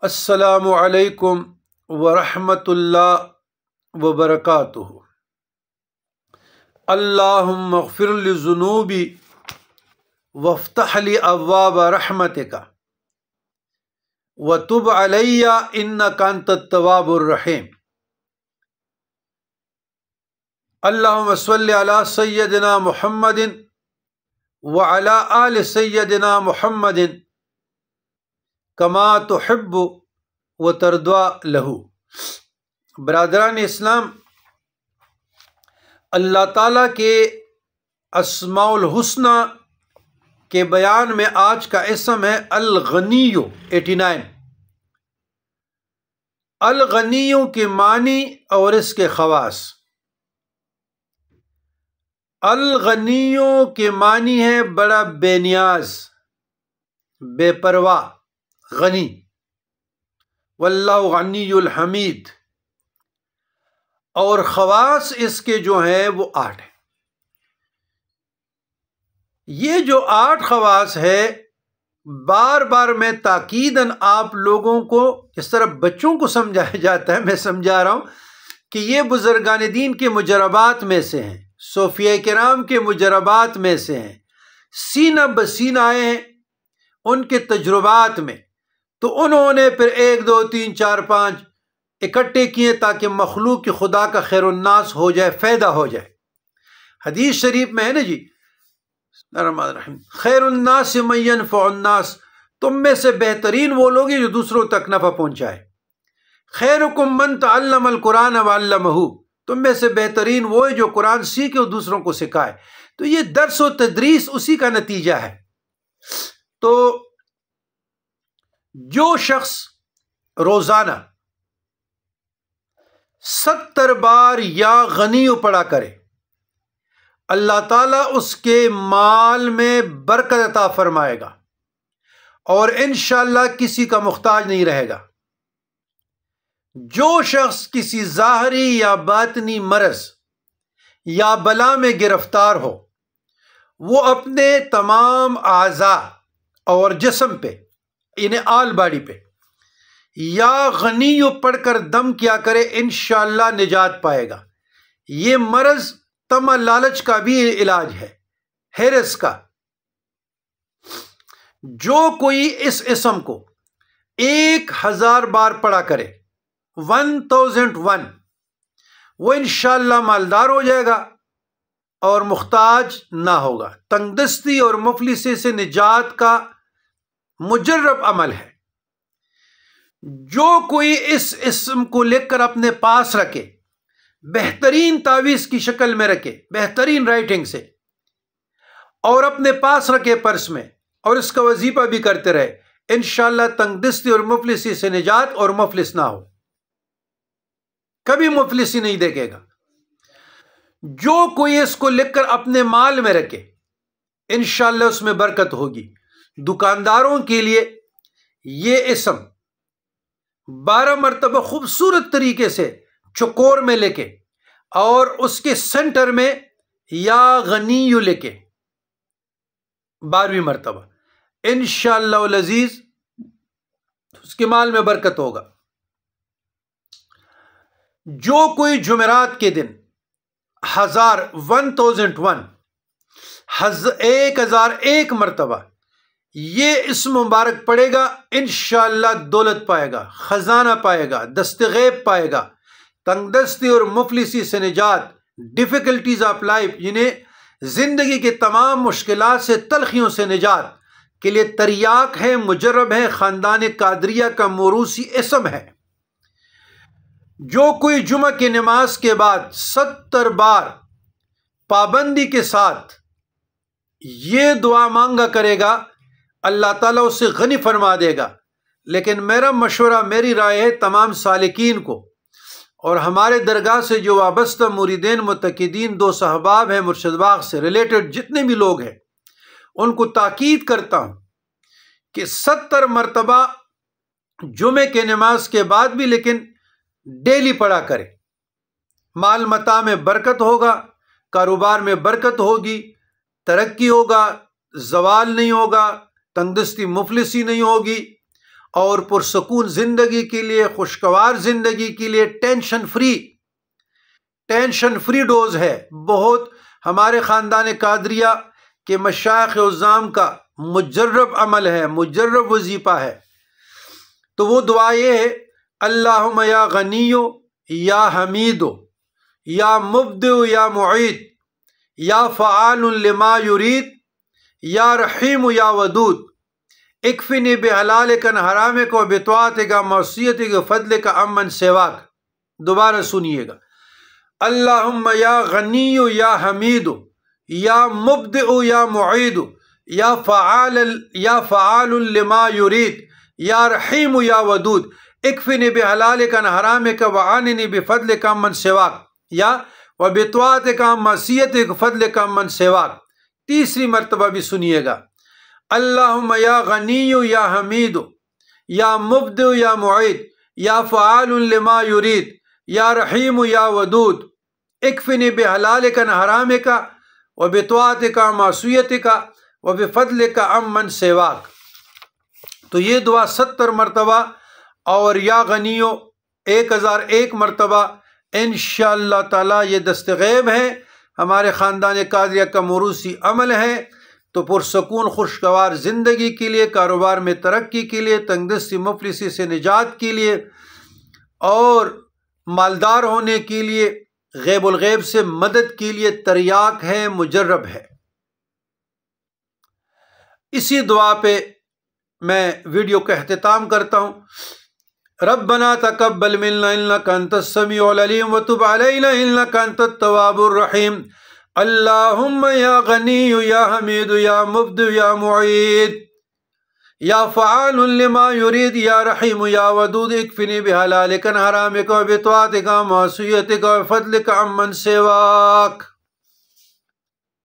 السلام علیکم ورحمۃ اللہ وبرکاتہ۔ اللہم اغفر لی ذنوبی وافتح لی ابواب رحمتک وتب علی انک انت التواب الرحیم۔ اللہم صلی علی سیدنا محمد وعلی آل سیدنا محمد کما تحب و ترضی لہ۔ برادران اسلام، اللہ تعالیٰ کے اسماء الحسنی کے بیان میں آج کا اسم ہے الغنی 89۔ الغنی کے معنی اور اس کے خواص۔ الغنی کے معنی ہے بڑا بے نیاز، بے پرواہ، غنی۔ واللہ غنی الحمید۔ اور خواص اس کے جو ہیں وہ 8 ہیں۔ یہ جو 8 خواص ہے، بار بار میں تاکیداً آپ لوگوں کو اس طرح بچوں کو سمجھایا جاتا ہے، میں سمجھا رہا ہوں کہ یہ بزرگان دین کے مجربات میں سے ہیں، صوفیہ کرام کے مجربات میں سے ہیں، سینہ بسینہ آئے ہیں ان کے تجربات میں، تو انہوں نے پھر 1 2 3 4 5 اکٹھے کیے تاکہ مخلوق کی خدا کا خیر الناس ہو جائے، فائدہ ہو جائے۔ حدیث شریف میں ہے نا جی، الرحمن الرحیم، خیر الناس من ینفع الناس، تم میں سے بہترین وہ لوگ ہیں جو دوسروں تک نفع پہنچائے۔ خیرکم من تعلم القرآن وعلمہ، تم میں سے بہترین وہ ہے جو قرآن سیکھے اور دوسروں کو سکھائے۔ تو یہ درس و تدریس اسی کا نتیجہ ہے۔ تو جو شخص روزانہ 70 بار یا غنی پڑھا کرے، اللہ تعالیٰ اس کے مال میں برکت عطا فرمائے گا اور انشاءاللہ کسی کا محتاج نہیں رہے گا۔ جو شخص کسی ظاہری یا باطنی مرض یا بلا میں گرفتار ہو، وہ اپنے تمام اعضاء اور جسم پہ، یعنی آل باڈی پہ یا غنی پڑھ کر دم کیا کرے، انشاءاللہ نجات پائے گا۔ یہ مرض طمع لالچ کا بھی علاج ہے، ہرس کا۔ جو کوئی اس اسم کو 1000 بار پڑھا کرے، 1001، وہ انشاءاللہ مالدار ہو جائے گا اور محتاج نہ ہوگا۔ تنگ دستی اور مفلسی سے نجات کا مجرب عمل ہے۔ جو کوئی اس اسم کو لکھ کر اپنے پاس رکھے، بہترین تعویذ کی شکل میں رکھے، بہترین رائٹنگ سے، اور اپنے پاس رکھے پرس میں، اور اس کا وظیفہ بھی کرتے رہے، انشاءاللہ تنگ دستی اور مفلسی سے نجات اور مفلس نہ ہو، کبھی مفلسی نہیں دیکھے گا۔ جو کوئی اس کو لکھ کر اپنے مال میں رکھے، انشاءاللہ اس میں برکت ہوگی۔ دکانداروں کے لیے یہ اسم 12 مرتبہ خوبصورت طریقے سے چکور میں لکھے اور اس کے سینٹر میں یا غنی لکھے 12ویں مرتبہ، انشاءاللہ العزیز اس کے مال میں برکت ہوگا۔ جو کوئی جمعرات کے دن 1001 مرتبہ یہ اسم مبارک پڑھے گا، انشاءاللہ دولت پائے گا، خزانہ پائے گا، دستغیب پائے گا، تنگ دستی اور مفلسی سے نجات، ڈیفیکلٹیز آف لائف، یعنی زندگی کے تمام مشکلات سے، تلخیوں سے نجات کے لیے تریاق ہے، مجرب ہے، خاندان قادریہ کا موروثی اسم ہے۔ جو کوئی جمعہ کی نماز کے بعد 70 بار پابندی کے ساتھ یہ دعا مانگا کرے گا، اللہ تعالیٰ اسے غنی فرما دے گا۔ لیکن میرا مشورہ، میری رائے ہے تمام سالکین کو اور ہمارے درگاہ سے جو وابستہ مریدین متقدین دوست احباب ہیں، مرشد باغ سے ریلیٹڈ جتنے بھی لوگ ہیں، ان کو تاکید کرتا ہوں کہ 70 مرتبہ جمعے کے نماز کے بعد بھی لیکن ڈیلی پڑھا کرے۔ مال متاع میں برکت ہوگا، کاروبار میں برکت ہوگی، ترقی ہوگا، زوال نہیں ہوگا، تنگ دستی مفلسی نہیں ہوگی، اور پرسکون زندگی کے لیے، خوشگوار زندگی کے لیے ٹینشن فری ڈوز ہے۔ بہت ہمارے خاندان قادریہ کے مشائخ عظام کا مجرب عمل ہے، مجرب وظیفہ ہے۔ تو وہ دعا یہ ہے، اللہم یا غنیو یا حمیدو یا مبدع یا معید یا فعال لما یرید یا رحیم یا ودود اکفنی بحلالک عن حرامک و بطاعتک عن معصیتک و فضلک عمن سواک۔ دوبارہ سنیے گا، اللہم یا غنیو یا حمیدو یا مبدع یا معید یا فعال لما یرید یا رحیم یا ودود اکفنی بحلالک عن حرامک وعننی بفضلک عمن سواک یا وبطاعتک عن معصیتک فضلک عمن سواک۔ تیسری مرتبہ بھی سنیے گا، اللہم یا غنیو یا حمیدو یا مبدع یا معید یا فعال لما یرید یا رحیم یا ودود اکفنی بحلالک عن حرامک وبطاعتک عن معصیتک وبفضلک عمن سواک۔ تو یہ دعا 70 مرتبہ اور یا غنیو 1001 مرتبہ انشاءاللہ تعالی یہ دستغیب ہے، ہمارے خاندان قادریہ کا موروثی عمل ہے۔ تو پرسکون خوشگوار زندگی کے لیے، کاروبار میں ترقی کے لیے، تنگ دستی مفلسی سے نجات کے لیے اور مالدار ہونے کے لیے، غیب الغیب سے مدد کے لیے تریاق ہے، مجرب ہے۔ اسی دعا پہ میں ویڈیو کا اختتام کرتا ہوں۔ ربنا تقبل منا انک انت السمیع العلیم وتب علینا انک انت التواب الرحیم۔ اللہم یا غنی یا حمید یا مبدع یا معید یا فعال لما یرید یا رحیم یا ودود اکفنی بحلالک عن حرامک وبطاعتک عن معصیتک وفضلک عمن سواک۔